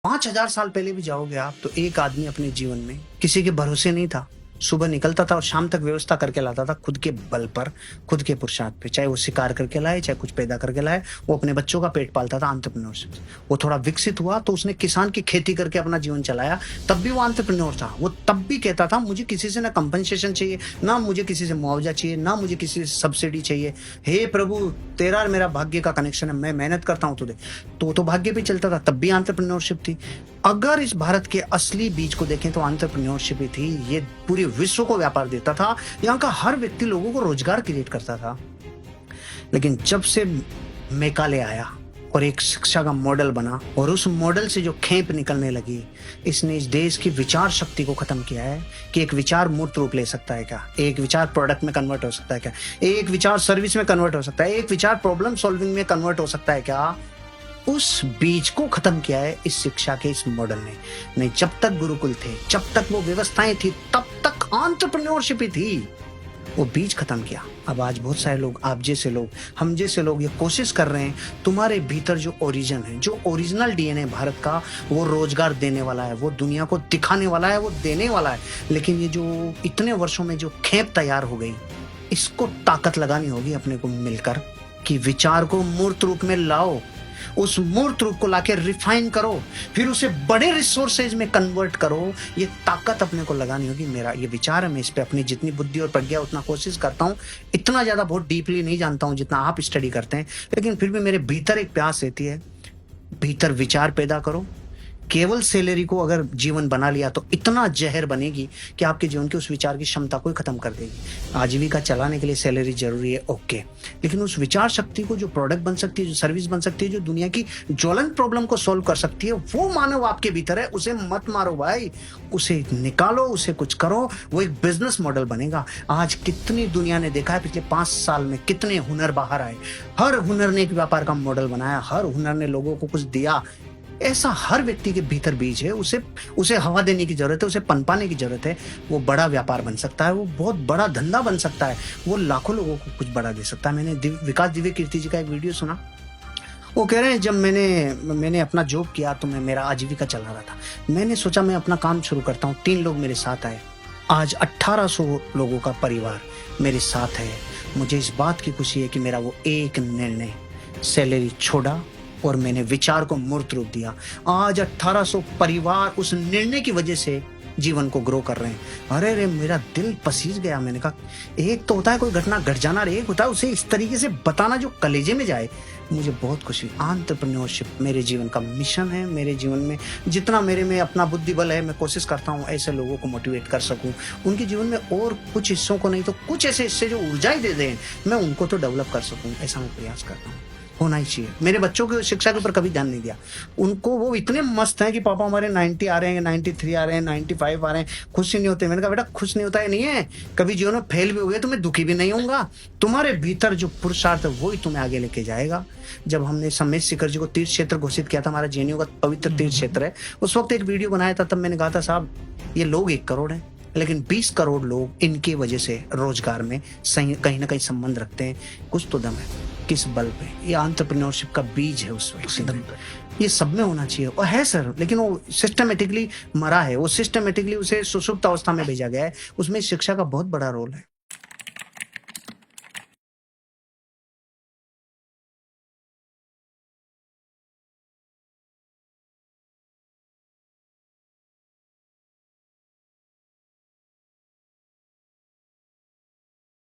5000 साल पहले भी जाओगे आप तो एक आदमी अपने जीवन में किसी के भरोसे नहीं था। सुबह निकलता था और शाम तक व्यवस्था करके लाता था खुद के बल पर, खुद के पुरुषार्थ पे। चाहे वो शिकार करके लाए, चाहे कुछ पैदा करके लाए, वो अपने बच्चों का पेट पालता था एंटरप्रेन्योरशिप। वो थोड़ा विकसित हुआ तो उसने किसान की खेती करके अपना जीवन चलाया, तब भी वो एंटरप्रेन्योर था। वो तब भी कहता था मुझे किसी से ना कंपनसेशन चाहिए, ना मुझे किसी से मुआवजा चाहिए, ना मुझे किसी से सब्सिडी चाहिए। हे प्रभु, तेरा और मेरा भाग्य का कनेक्शन है, मैं मेहनत करता हूँ तुझे। तो भाग्य पे चलता था, तब भी एंटरप्रेन्योरशिप थी। अगर इस भारत के असली बीज को देखें तो एंटरप्रेन्योरशिप ही थी। ये पूरे विश्व को व्यापार देता था, यहाँ का हर व्यक्ति लोगों को रोजगार क्रिएट करता था। लेकिन जब से मेकाले आया और एक शिक्षा का मॉडल बना और उस मॉडल से जो खेप निकलने लगी, इसने इस देश की विचार शक्ति को खत्म किया है कि एक विचार मूर्त रूप ले सकता है क्या, एक विचार प्रोडक्ट में कन्वर्ट हो सकता है क्या, एक विचार सर्विस में कन्वर्ट हो सकता है, एक विचार प्रॉब्लम सॉल्विंग में कन्वर्ट हो सकता है क्या। उस बीज को खत्म किया है इस शिक्षा के, इस मॉडल ने। नहीं, जब तक गुरुकुल थे, जब तक वो व्यवस्थाएं थी, तब तक एंटरप्रेन्योरशिप ही थी। वो बीज खत्म किया। अब आज बहुत सारे लोग, आप जैसे लोग, हम जैसे लोग ये कोशिश कर रहे हैं, तुम्हारे भीतर जो ओरिजिन है, जो ओरिजिनल डीएनए भारत का, वो रोजगार देने वाला है, वो दुनिया को दिखाने वाला है, वो देने वाला है। लेकिन ये जो इतने वर्षों में जो खेप तैयार हो गई, इसको ताकत लगानी होगी अपने को मिलकर कि विचार को मूर्त रूप में लाओ, उस मूर्त रूप को लाके रिफाइन करो, फिर उसे बड़े रिसोर्सेज में कन्वर्ट करो। ये ताकत अपने को लगानी होगी। मेरा ये विचार है, मैं इस पे अपनी जितनी बुद्धि और प्रज्ञा उतना कोशिश करता हूँ। इतना ज्यादा बहुत डीपली नहीं जानता हूँ जितना आप स्टडी करते हैं, लेकिन फिर भी मेरे भीतर एक प्यास रहती है, भीतर विचार पैदा करो। केवल सैलरी को अगर जीवन बना लिया तो इतना जहर बनेगी कि आपके जीवन की उस विचार की क्षमता को ही खत्म कर देगी। आजीविका चलाने के लिए सैलरी जरूरी है, ओके, लेकिन उस विचार शक्ति को जो प्रोडक्ट बन सकती है, जो सर्विस बन सकती है, जो दुनिया की ज्वलंत प्रॉब्लम को सॉल्व कर सकती है, वो मानव आपके भीतर है। उसे मत मारो भाई, उसे निकालो, उसे कुछ करो, वो एक बिजनेस मॉडल बनेगा। आज कितनी दुनिया ने देखा है, पिछले 5 साल में कितने हुनर बाहर आए। हर हुनर ने एक व्यापार का मॉडल बनाया, हर हुनर ने लोगों को कुछ दिया। ऐसा हर व्यक्ति के भीतर बीज है, उसे हवा देने की जरूरत है, उसे पनपाने की जरूरत है। वो बड़ा व्यापार बन सकता है, वो बहुत बड़ा धंधा बन सकता है, वो लाखों लोगों को कुछ बड़ा दे सकता है। मैंने विकास दिव्य कीर्ति जी का एक वीडियो सुना। वो कह रहे हैं जब मैंने अपना जॉब किया तो मेरा आजीविका चला रहा था। मैंने सोचा मैं अपना काम शुरू करता हूँ। 3 लोग मेरे साथ आए। आज 1800 लोगों का परिवार मेरे साथ है। मुझे इस बात की खुशी है कि मेरा वो एक निर्णय, सैलरी छोड़ा और मैंने विचार को मूर्त रूप दिया। आज 1800 परिवार उस निर्णय की वजह से जीवन को ग्रो कर रहे हैं। अरे रे, मेरा दिल पसीज गया। मैंने कहा, एक तो होता है कोई घटना घट जाना, और एक होता है उसे इस तरीके से बताना जो कलेजे में जाए। मुझे बहुत खुशी। एंटरप्रेन्योरशिप मेरे जीवन का मिशन है। मेरे जीवन में जितना मेरे में अपना बुद्धि बल है, मैं कोशिश करता हूँ ऐसे लोगों को मोटिवेट कर सकूँ, उनके जीवन में और कुछ हिस्सों को नहीं तो कुछ ऐसे हिस्से जो ऊर्जा ही दे दें, मैं उनको तो डेवलप कर सकूँ। ऐसा मैं प्रयास करता हूँ। होना ही चाहिए। मेरे बच्चों की शिक्षा के ऊपर कभी ध्यान नहीं दिया। उनको वो इतने मस्त हैं कि पापा हमारे 90 आ रहे हैं, 93 आ रहे हैं, 95 आ रहे हैं, खुश ही नहीं होते। मैंने कहा बेटा, खुश नहीं होता है नहीं है, कभी जीवन में फेल भी हो गए तो मैं दुखी भी नहीं होऊंगा। तुम्हारे भीतर जो पुरुषार्थ है वो ही तुम्हें आगे लेके जाएगा। जब हमने समेत शिखर जी को तीर्थ क्षेत्र घोषित किया था, हमारा जेएनयू का पवित्र तीर्थ क्षेत्र है, उस वक्त एक वीडियो बनाया था। तब मैंने कहा था साहब, ये लोग 1 करोड़ हैं, लेकिन 20 करोड़ लोग इनकी वजह से रोजगार में कहीं ना कहीं संबंध रखते हैं। कुछ तो दम है, किस बल पे? ये एंटरप्रेन्योरशिप का बीज है उस वक्त। ये सब में होना चाहिए और है सर, लेकिन वो सिस्टमेटिकली मरा है। वो सिस्टमेटिकली उसे सुषुप्त अवस्था में भेजा गया है। उसमें शिक्षा का बहुत बड़ा रोल है।